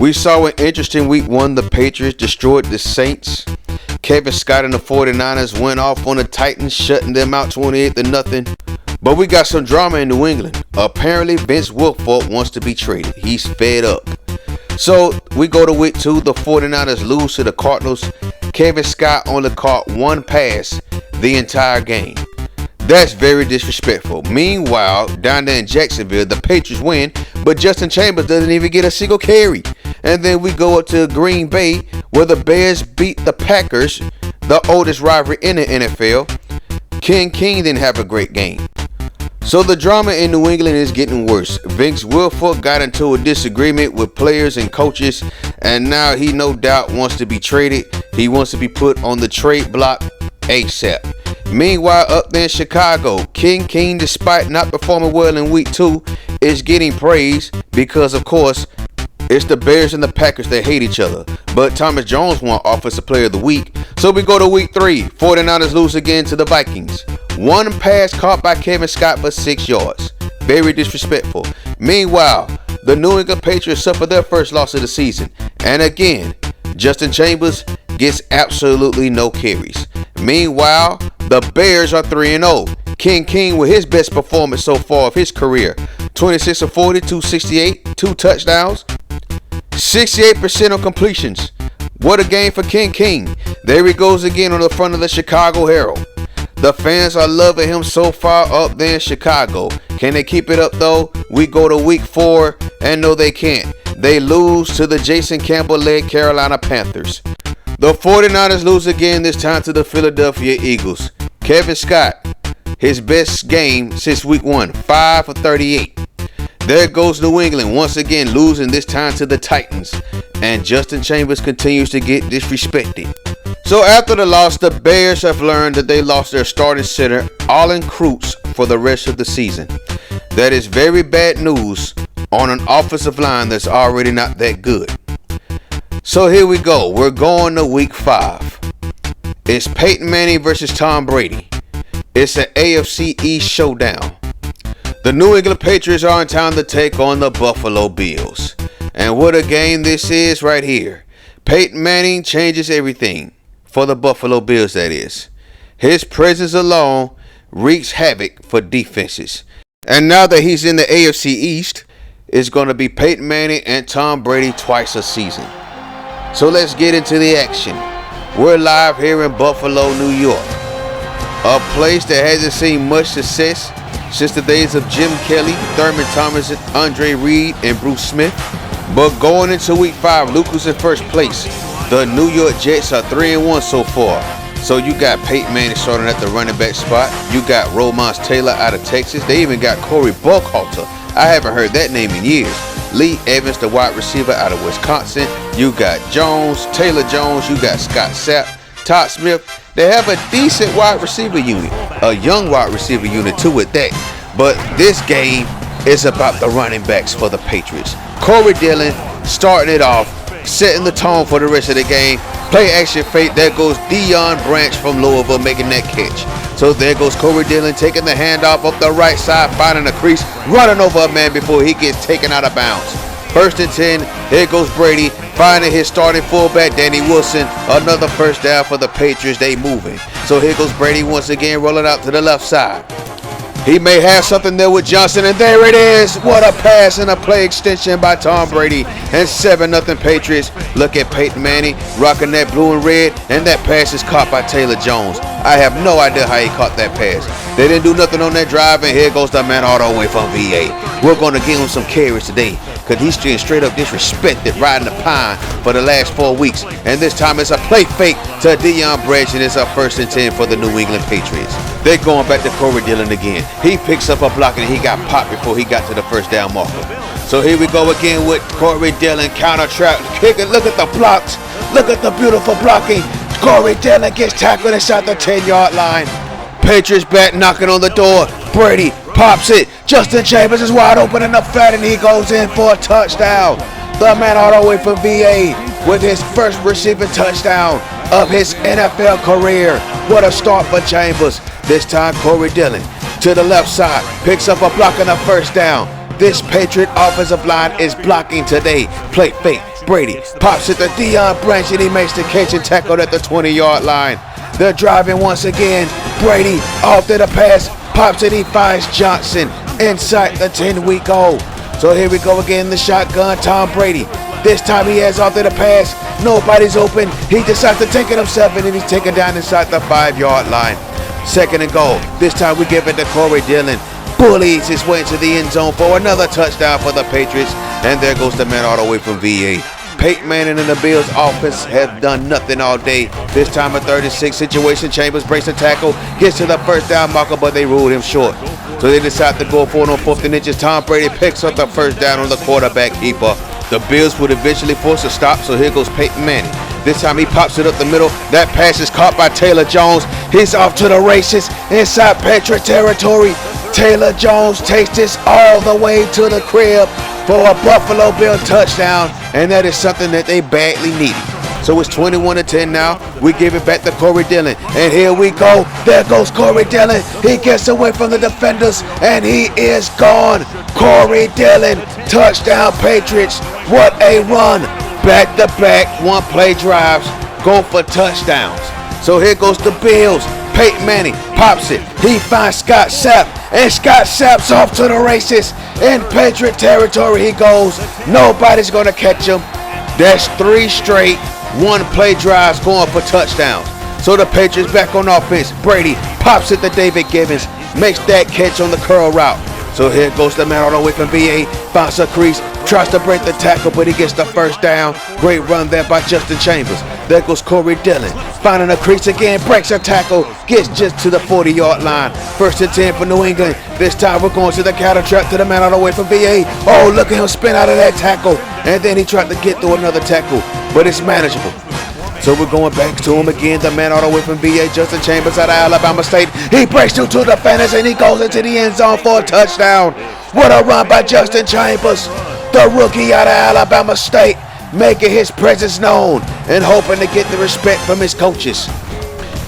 We saw an interesting week 1. The Patriots destroyed the Saints. Kevin Scott and the 49ers went off on the Titans, shutting them out 28-0. But we got some drama in New England. Apparently, Vince Wilfork wants to be traded. He's fed up. So we go to week 2. The 49ers lose to the Cardinals. Kevin Scott only caught one pass the entire game. That's very disrespectful. Meanwhile, down there in Jacksonville, the Patriots win, but Justin Chambers doesn't even get a single carry. And then we go up to Green Bay, where the Bears beat the Packers, the oldest rivalry in the NFL. King didn't have a great game. So the drama in New England is getting worse. Vince Wilfork got into a disagreement with players and coaches, and now he no doubt wants to be traded. He wants to be put on the trade block ASAP. Meanwhile, up there in Chicago, King, despite not performing well in week 2, is getting praise because, of course, it's the Bears and the Packers that hate each other. But Thomas Jones won Offensive Player of the Week. So we go to week 3. 49ers lose again to the Vikings. One pass caught by Kevin Scott for 6 yards. Very disrespectful. Meanwhile, the New England Patriots suffer their first loss of the season. And again, Justin Chambers gets absolutely no carries. Meanwhile, the Bears are 3-0. King with his best performance so far of his career. 26 of 40, 268, 2 touchdowns, 68% on completions. What a game for King. There he goes again on the front of the Chicago Herald. The fans are loving him so far up there in Chicago. Can they keep it up though? We go to week 4 and no they can't. They lose to the Jason Campbell-led Carolina Panthers. The 49ers lose again, this time to the Philadelphia Eagles. Kevin Scott, his best game since week 1, 5 for 38. There goes New England once again losing, this time to the Titans. And Justin Chambers continues to get disrespected. So after the loss, the Bears have learned that they lost their starting center, Allen Krutz, for the rest of the season. That is very bad news on an offensive line that's already not that good. So here we go. We're going to week 5. It's Peyton Manning versus Tom Brady. It's an AFC East showdown. The New England Patriots are in town to take on the Buffalo Bills. And what a game this is right here. Peyton Manning changes everything. For the Buffalo Bills, that is. His presence alone wreaks havoc for defenses. And now that he's in the AFC East, it's going to be Peyton Manning and Tom Brady twice a season. So let's get into the action. We're live here in Buffalo, New York. A place that hasn't seen much success since the days of Jim Kelly, Thurman Thomas, Andre Reed, and Bruce Smith. But going into week 5, Luke was in first place. The New York Jets are 3-1 so far. So you got Peyton Manning starting at the running back spot. You got Romans Taylor out of Texas. They even got Corey Buckhalter. I haven't heard that name in years. Lee Evans, the wide receiver out of Wisconsin. You got Jones, Taylor Jones. You got Scott Sapp, Todd Smith. They have a decent wide receiver unit. A young wide receiver unit too at that. But this game is about the running backs for the Patriots. Corey Dillon starting it off, setting the tone for the rest of the game. Play action fake. There goes Deion Branch from Louisville making that catch. So there goes Corey Dillon taking the handoff up the right side, finding a crease, running over a man before he gets taken out of bounds. 1st and 10. Here goes Brady finding his starting fullback, Danny Wilson. Another first down for the Patriots. They moving. So here goes Brady once again rolling out to the left side. He may have something there with Johnson, and there it is. What a pass and a play extension by Tom Brady. And 7-0 Patriots. Look at Peyton Manning rocking that blue and red, and that pass is caught by Taylor Jones. I have no idea how he caught that pass. They didn't do nothing on that drive, and here goes the man all the way from VA. We're going to give him some carries today because he's getting straight up disrespected riding the pine for the last 4 weeks. And this time it's a play fake to Deion Branch, and it's a 1st and 10 for the New England Patriots. They're going back to Corey Dillon again. He picks up a block and he got popped before he got to the first down marker. So here we go again with Corey Dillon, counter trap, kicking. Look at the blocks. Look at the beautiful blocking. Corey Dillon gets tackled inside the 10-yard line. Patriots back knocking on the door. Brady pops it. Justin Chambers is wide open in the flat and he goes in for a touchdown. The man all the way from VA with his first receiving touchdown of his NFL career. What a start for Chambers. This time Corey Dillon to the left side, picks up a block on the first down, This Patriot offensive line is blocking today. Play fake. Brady pops it to Deion Branch and he makes the catch and tackle at the 20-yard line. They're driving once again. Brady off to the pass. Pops it. He finds Johnson inside the 10-week-old. So here we go again. The shotgun. Tom Brady. This time he has off to the pass. Nobody's open. He decides to take it himself and he's taken down inside the 5-yard line. 2nd and goal. This time we give it to Corey Dillon. Bullies his way into the end zone for another touchdown for the Patriots. And there goes the man all the way from VA. Peyton Manning and the Bills offense have done nothing all day. This time a 36 situation. Chambers breaks the tackle, gets to the first down marker, but they ruled him short. So they decide to go for it on 4th and inches. Tom Brady picks up the first down on the quarterback keeper. The Bills would eventually force a stop, so here goes Peyton Manning. This time he pops it up the middle. That pass is caught by Taylor Jones. He's off to the races inside Patriot territory. Taylor Jones takes this all the way to the crib for a Buffalo Bill touchdown, and that is something that they badly needed. So it's 21-10 now. We give it back to Corey Dillon, and here we go. There goes Corey Dillon. He gets away from the defenders, and he is gone. Corey Dillon, touchdown Patriots. What a run. Back-to-back one-play drives go for touchdowns. So here goes the Bills. Peyton Manning pops it. He finds Scott Sapp, and Scott Sapp's off to the races. In Patriot territory he goes. Nobody's going to catch him. That's 3 straight one-play drives going for touchdowns. So the Patriots back on offense. Brady pops it to David Givens. Makes that catch on the curl route. So here goes the man all the way from VA. Finds a crease. Tries to break the tackle, but he gets the first down. Great run there by Justin Chambers. There goes Corey Dillon. Finding a crease again. Breaks a tackle. Gets just to the 40-yard line. 1st and 10 for New England. This time we're going to the counter trap to the man all the way from VA. Oh, look at him spin out of that tackle. And then he tried to get through another tackle, but it's manageable. So we're going back to him again. The man all the way from VA, Justin Chambers out of Alabama State. He breaks through 2 defenders and he goes into the end zone for a touchdown. What a run by Justin Chambers, the rookie out of Alabama State, making his presence known and hoping to get the respect from his coaches.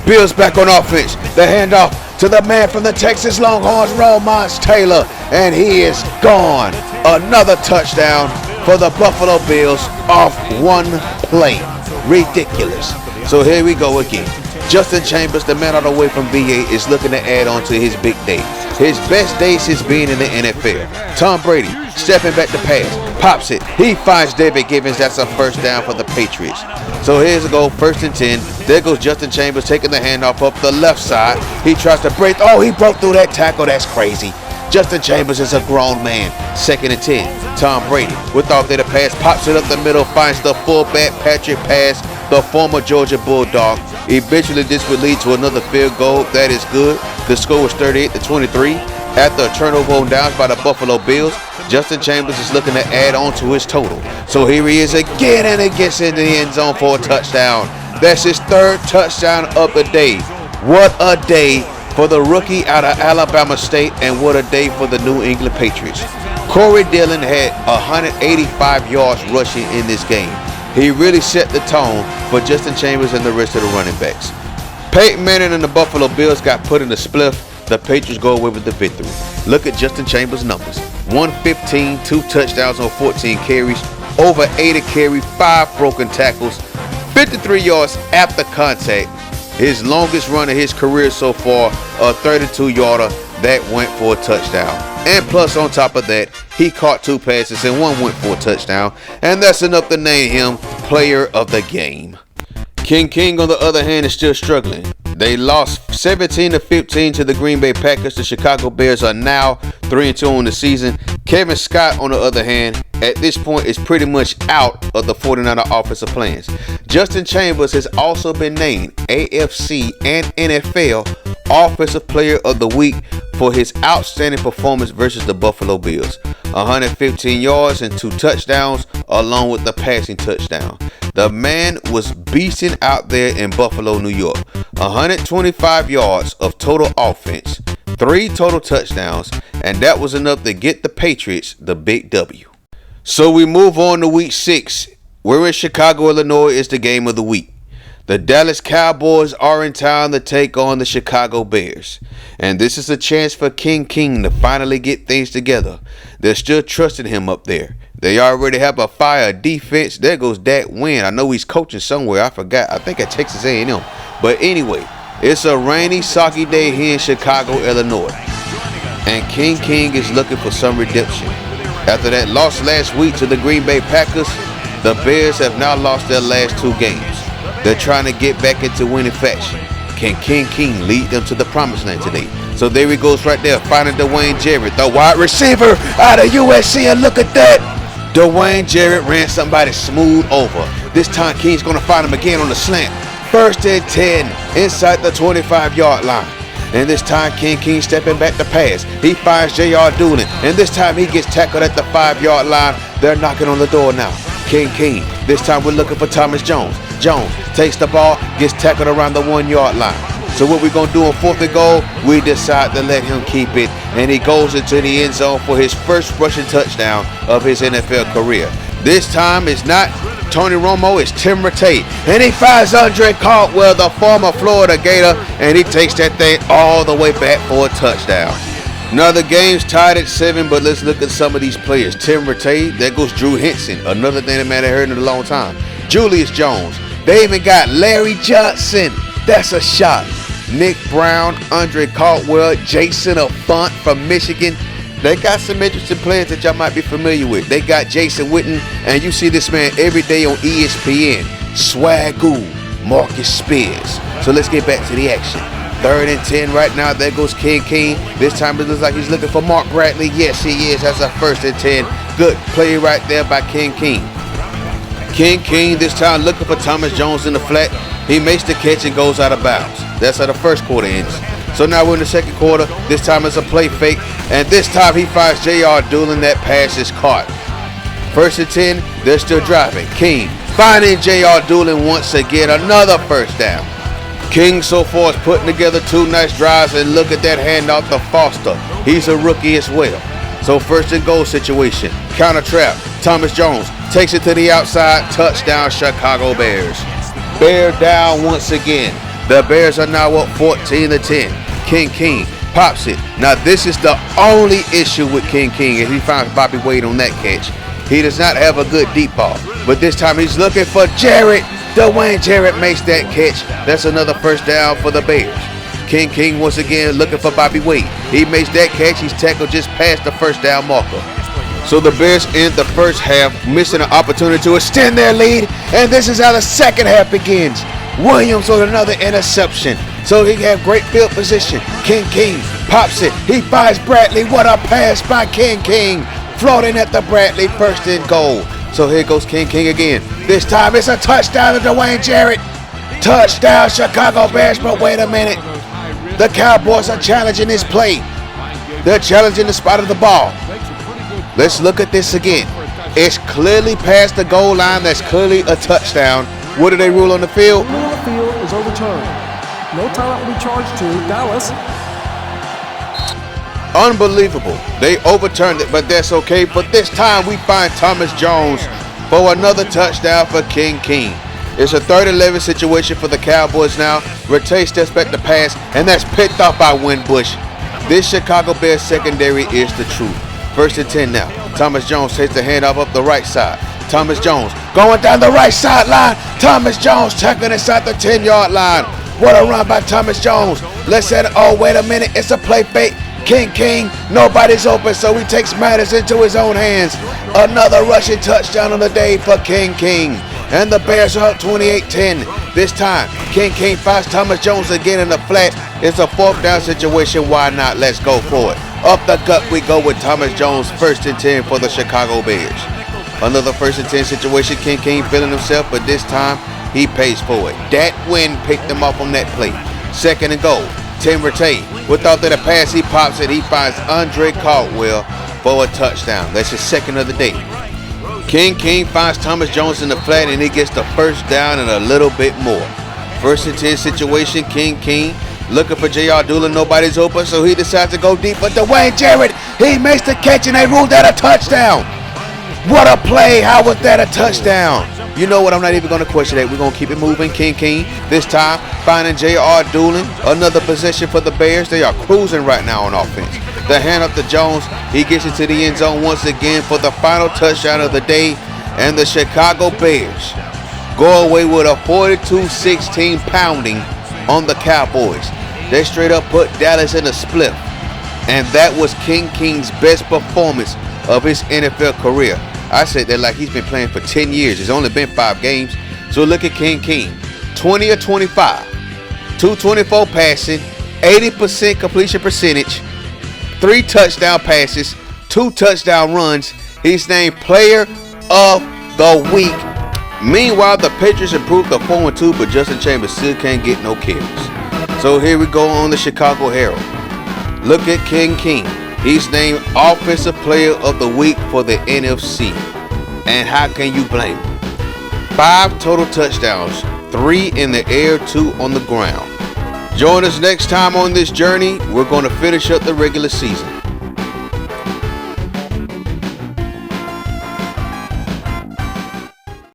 Bills back on offense. The handoff to the man from the Texas Longhorns, Romance Taylor, and he is gone. Another touchdown for the Buffalo Bills off one play. Ridiculous. So here we go again. Justin Chambers, the man all the way from VA, is looking to add on to his big day. His best day since being in the NFL. Tom Brady stepping back to pass. Pops it. He finds David Givens. That's a first down for the Patriots. So here's a goal. 1st and 10. There goes Justin Chambers taking the handoff up the left side. He tries to break. Oh, he broke through that tackle. That's crazy. Justin Chambers is a grown man. 2nd and 10. Tom Brady with off there the pass, pops it up the middle, finds the fullback Patrick Pass, the former Georgia Bulldog. Eventually this would lead to another field goal. That is good. The score was 38-23. After a turnover on downs by the Buffalo Bills, Justin Chambers is looking to add on to his total. So here he is again, and he gets into the end zone for a touchdown. That's his 3rd touchdown of the day. What a day for the rookie out of Alabama State, and what a day for the New England Patriots. Corey Dillon had 185 yards rushing in this game. He really set the tone for Justin Chambers and the rest of the running backs. Peyton Manning and the Buffalo Bills got put in the spliff. The Patriots go away with the victory. Look at Justin Chambers' numbers. 115, 2 touchdowns on 14 carries, over 80 carry, 5 broken tackles, 53 yards after contact. His longest run of his career so far, a 32-yarder that went for a touchdown. And plus on top of that, he caught 2 passes and 1 went for a touchdown. And that's enough to name him player of the game. King on the other hand is still struggling. They lost 17-15 to the Green Bay Packers. The Chicago Bears are now 3-2 on the season. Kevin Scott, on the other hand, at this point is pretty much out of the 49er offensive plans. Justin Chambers has also been named AFC and NFL Offensive Player of the Week for his outstanding performance versus the Buffalo Bills. 115 yards and 2 touchdowns along with the passing touchdown. The man was beasting out there in Buffalo, New York. 125 yards of total offense, 3 total touchdowns, and that was enough to get the Patriots the big W. So we move on to week 6. We're in Chicago, Illinois. Is the game of the week. The Dallas Cowboys are in town to take on the Chicago Bears. And this is a chance for King to finally get things together. They're still trusting him up there. They already have a fire defense. There goes Dat Win. I know he's coaching somewhere. I forgot. I think at Texas A&M. But anyway, it's a rainy, soggy day here in Chicago, Illinois. And King is looking for some redemption. After that loss last week to the Green Bay Packers, the Bears have now lost their last 2 games. They're trying to get back into winning fashion. Can King lead them to the promised land today? So there he goes right there, finding Dwayne Jarrett, the wide receiver out of USC, and look at that. Dwayne Jarrett ran somebody smooth over. This time King's going to find him again on the slant. 1st and 10 inside the 25-yard line. And this time King stepping back to pass. He finds J.R. Doolin, and this time he gets tackled at the 5-yard line. They're knocking on the door now. King. This time we're looking for Thomas Jones. Jones takes the ball, gets tackled around the 1-yard line. So what we're going to do on 4th and goal, we decide to let him keep it, and he goes into the end zone for his first rushing touchdown of his NFL career. This time it's not Tony Romo, it's Tim Rattay, and he finds Andre Caldwell, the former Florida Gator, and he takes that thing all the way back for a touchdown. Now the game's tied at 7, but let's look at some of these players. Tim Rattay, there goes Drew Henson, another thing that man I heard in a long time. Julius Jones, they even got Larry Johnson, that's a shot. Nick Brown, Andre Caldwell, Jason Afont from Michigan. They got some interesting players that y'all might be familiar with. They got Jason Witten, and you see this man every day on ESPN. Swagoo, Marcus Spears. So let's get back to the action. 3rd and 10 right now. There goes King. This time it looks like he's looking for Mark Bradley. Yes, he is. That's a 1st and 10. Good play right there by King. King this time looking for Thomas Jones in the flat. He makes the catch and goes out of bounds. That's how the first quarter ends. So now we're in the second quarter. This time it's a play fake. And this time he finds J.R. Doolin. That pass is caught. 1st and 10. They're still driving. King finding J.R. Doolin once again. Another 1st down. King so far is putting together 2 nice drives, and look at that handoff to Foster. He's a rookie as well. So 1st and goal situation. Counter trap. Thomas Jones takes it to the outside. Touchdown Chicago Bears. Bear down once again. The Bears are now up 14-10. King pops it. Now this is the only issue with King as he finds Bobby Wade on that catch. He does not have a good deep ball. But this time he's looking for Jarrett. Dwayne Jarrett makes that catch. That's another 1st down for the Bears. King once again looking for Bobby Wade. He makes that catch. He's tackled just past the 1st down marker. So the Bears end the first half missing an opportunity to extend their lead. And this is how the second half begins. Williams with another interception. So he have great field position. King pops it. He finds Bradley. What a pass by King. Floating at the Bradley, 1st and goal. So here goes King again. This time it's a touchdown to Dwayne Jarrett. Touchdown Chicago Bears, but wait a minute. The Cowboys are challenging this play. They're challenging the spot of the ball. Let's look at this again. It's clearly past the goal line. That's clearly a touchdown. What do they rule on the field? The rule on the field is overturned. No timeout will be charged to Dallas. Unbelievable. They overturned it, but that's okay. But this time we find Thomas Jones for another touchdown for King. It's a 3rd and 11 situation for the Cowboys now. Rattay steps back to pass, and that's picked off by Winbush. This Chicago Bears secondary is the truth. 1st and 10 now. Thomas Jones takes the handoff up the right side. Thomas Jones going down the right sideline. Thomas Jones tackling inside the 10-yard line. What a run by Thomas Jones. Let's set it. Oh, wait a minute. It's a play fake. King. Nobody's open, so he takes matters into his own hands. Another rushing touchdown on the day for King. And the Bears are up 28-10. This time, King finds Thomas Jones again in the flat. It's a 4th down situation. Why not? Let's go for it. Up the gut we go with Thomas Jones, 1st and 10 for the Chicago Bears. Another 1st and 10 situation. King feeling himself, but this time he pays for it. Dat Win picked him up on that play. 2nd and goal. Tim Rattay, without that pass, he pops it. He finds Andre Caldwell for a touchdown. That's his 2nd of the day. King finds Thomas Jones in the flat, and he gets the 1st down and a little bit more. 1st and 10 situation. King looking for J.R. Doolin. Nobody's open, so he decides to go deep. But Dwayne Jarrett, he makes the catch, and they ruled that a touchdown. What a play. How was that a touchdown? You know what? I'm not even going to question that. We're going to keep it moving. King. This time, finding J.R. Doolin. Another possession for the Bears. They are cruising right now on offense. The handoff to Jones. He gets into the end zone once again for the final touchdown of the day. And the Chicago Bears go away with a 42-16 pounding on the Cowboys. They straight up put Dallas in a split. And that was King's best performance of his NFL career. I said that like he's been playing for 10 years. It's only been 5 games. So look at King. 20 of 25. 224 passing. 80% completion percentage. 3 touchdown passes. 2 touchdown runs. He's named Player of the Week. Meanwhile, the Patriots improved to 4-2, but Justin Chambers still can't get no carries. So here we go on the Chicago Herald. Look at King. He's named Offensive Player of the Week for the NFC. And how can you blame him? 5 total touchdowns, 3 in the air, 2 on the ground. Join us next time on this journey. We're going to finish up the regular season.